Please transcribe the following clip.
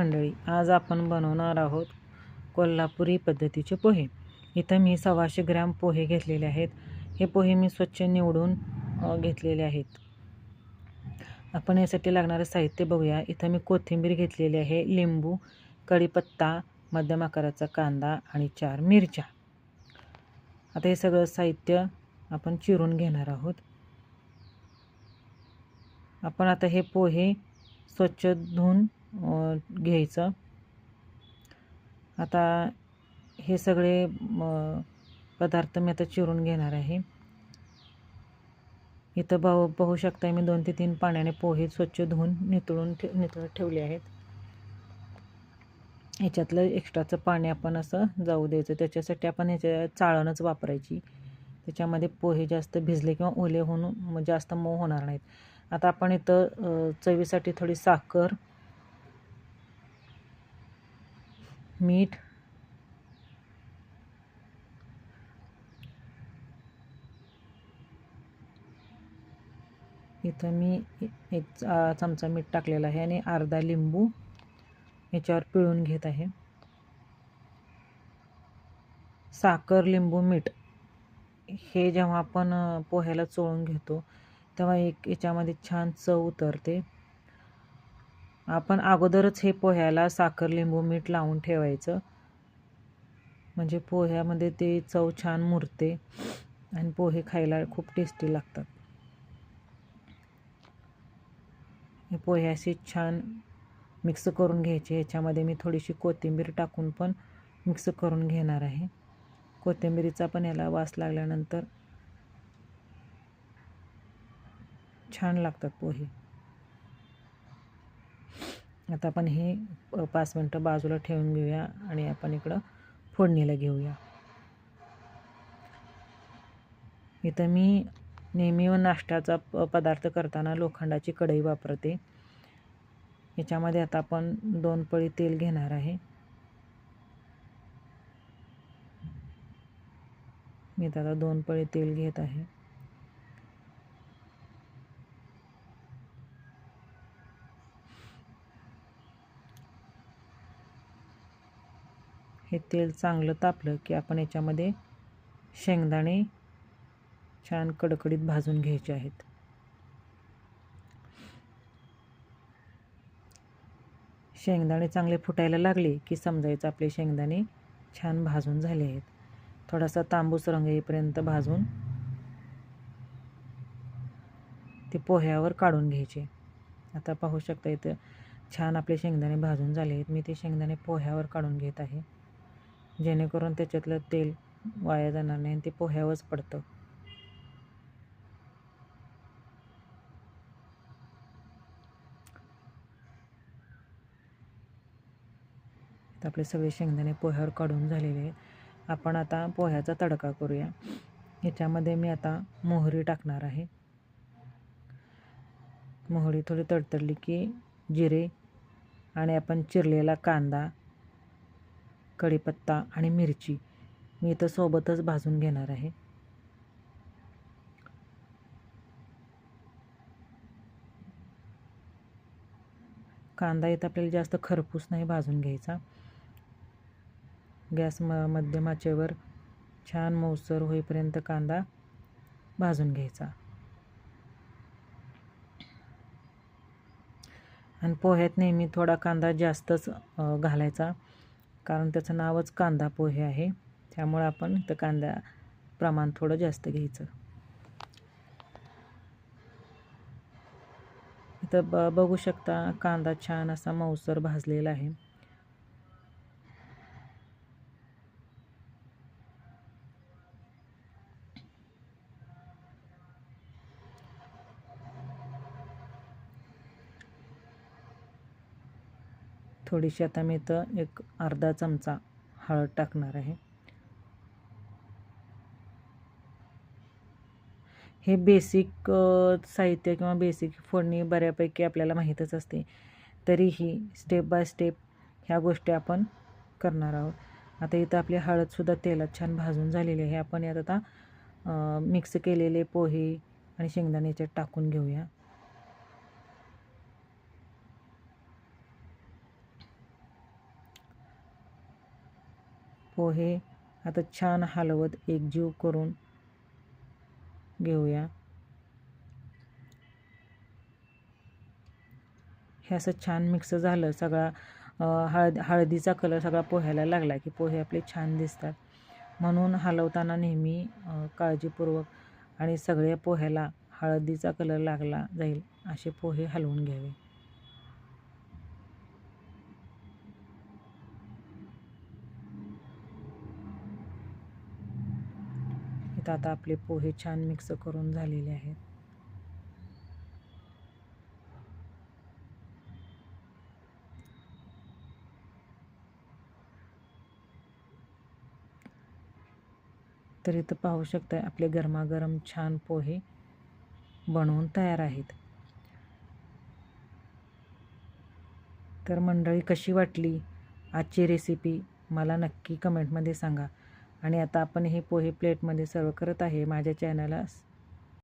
मंडळी, आज आपण बनवणार आहोत कोल्हापुरी पद्धतीचे पोहे. इथं मी 125 ग्रॅम पोहे घेतलेले आहेत. हे पोहे मी स्वच्छ निवडून घेतलेले आहेत. आपण यासाठी लागणारं साहित्य बघूया. इथं मी कोथिंबीर घेतलेली आहे, लिंबू, कढीपत्ता, मध्यम आकाराचा कांदा आणि 4 मिरच्या. आता हे सगळं साहित्य आपण चिरून घेणार आहोत. आपण आता हे पोहे स्वच्छ धुवून घ्यायचं. आता हे सगळे पदार्थ मी आता चिरून घेणार आहे. इथं पाहू शकता मी 2 ते 3 पाण्याने पोहे स्वच्छ धुवून नितळत ठेवले आहेत. ह्याच्यातलं एक्स्ट्राचं पाणी आपण असं जाऊ द्यायचं. त्याच्यासाठी आपण ह्याच्या चाळणच वापरायची. त्याच्यामध्ये पोहे जास्त भिजले किंवा ओले होऊन जास्त मऊ होणार नाहीत. आता आपण इथं चवीसाठी थोडी साखर, मीठ, इथं मी 1 चमचा मीठ टाकलेलं आहे आणि अर्धा लिंबू याच्यावर पिळून घेत आहे. साखर, लिंबू, मीठ हे जेव्हा आपण पोह्याला चोळून घेतो तेव्हा याच्यामध्ये छान चव उतरते. आपण अगोदरच हे पोह्याला साखर, लिंबू, मीठ लावून ठेवायचं, म्हणजे पोह्यामध्ये ते चव छान मुरते आणि पोहे खायला खूप टेस्टी लागतात. हे पोहे असे छान मिक्स करून घ्यायचे. ह्याच्यामध्ये मी थोडीशी कोथिंबीर टाकून पण मिक्स करून घेणार आहे. कोथिंबीरीचा पण याला वास लागल्यानंतर छान लागतात पोहे. आता आपण हे 5 मिनटं बाजूला ठेवून घेऊया आणि आपण इकडं फोडणीला घेऊया. इथं मी नेहमी नाश्त्याचा पदार्थ करताना लोखंडाची कढई वापरते. याच्यामध्ये आता आपण 2 पळी तेल घेणार आहे. मी आता 2 पळी तेल घेत आहे. हे तेल चांगलं तापलं की आपण याच्यामध्ये शेंगदाणे छान कडकडीत भाजून घ्यायचे आहेत. शेंगदाणे चांगले फुटायला लागले की समजायचं आपले शेंगदाणे छान भाजून झाले आहेत. थोडासा तांबूस रंग येईपर्यंत भाजून ते पोह्यावर काढून घ्यायचे. आता पाहू शकता इथं छान आपले शेंगदाणे भाजून झाले आहेत. मी ते शेंगदाणे पोह्यावर काढून घेत आहे, जेणेकरून त्याच्यातलं तेल वाया जाणार नाही आणि ते पोह्यावरच पडतं. तर आपले सगळे शेंगदाणे पोह्यावर काढून झालेले आहेत. आपण आता पोह्याचा तडका करूया. ह्याच्यामध्ये मी आता मोहरी टाकणार आहे. मोहरी थोडी तडतडली की जिरे आणि आपण चिरलेला कांदा, कढीपत्ता आणि मिरची मी इथं सोबतच भाजून घेणार आहे. कांदा इथं आपल्याला जास्त खरपूस नाही भाजून घ्यायचा. गॅस मध्यम आचेवर छान मऊसर होईपर्यंत कांदा भाजून घ्यायचा. आणि पोह्यात नेहमी थोडा कांदा जास्तच घालायचा, कारण त्याचं नावच कांदा पोहे आहे. त्यामुळे आपण इथं कांदा प्रमाण थोडं जास्त घ्यायचं. इथं बघू शकता कांदा छान असा मऊसर भाजलेला आहे. थोडीशी आता मी इथं एक अर्धा चमचा हळद टाकणार आहे. हे बेसिक साहित्य किंवा बेसिक फोडणी बऱ्यापैकी आपल्याला माहीतच असते, तरीही स्टेप बाय स्टेप ह्या गोष्टी आपण करणार आहोत. आता इथं आपली हळदसुद्धा तेलात छान भाजून झालेली आहे. आपण यात आता मिक्स केलेले पोहे आणि शेंगदाण्याचे टाकून घेऊया. पोहे आता छान हलवत एकजीव करून घेऊया. हे असं छान मिक्स झालं, सगळा हळदीचा कलर सगळा पोह्याला लागला की पोहे आपले छान दिसतात. म्हणून हलवताना नेहमी काळजीपूर्वक आणि सगळ्या पोह्याला हळदीचा कलर लागला जाईल असे पोहे हलवून घ्यावे. इथं आता आपले पोहे छान मिक्स करून झालेले आहेत. तर इथं पाहू शकता आपले गरमागरम छान पोहे बनवून तयार आहेत. तर मंडळी, कशी वाटली आजची रेसिपी मला नक्की कमेंटमध्ये सांगा. आणि आता आपण हे पोहे प्लेटमध्ये सर्व करत आहे. माझ्या चॅनलला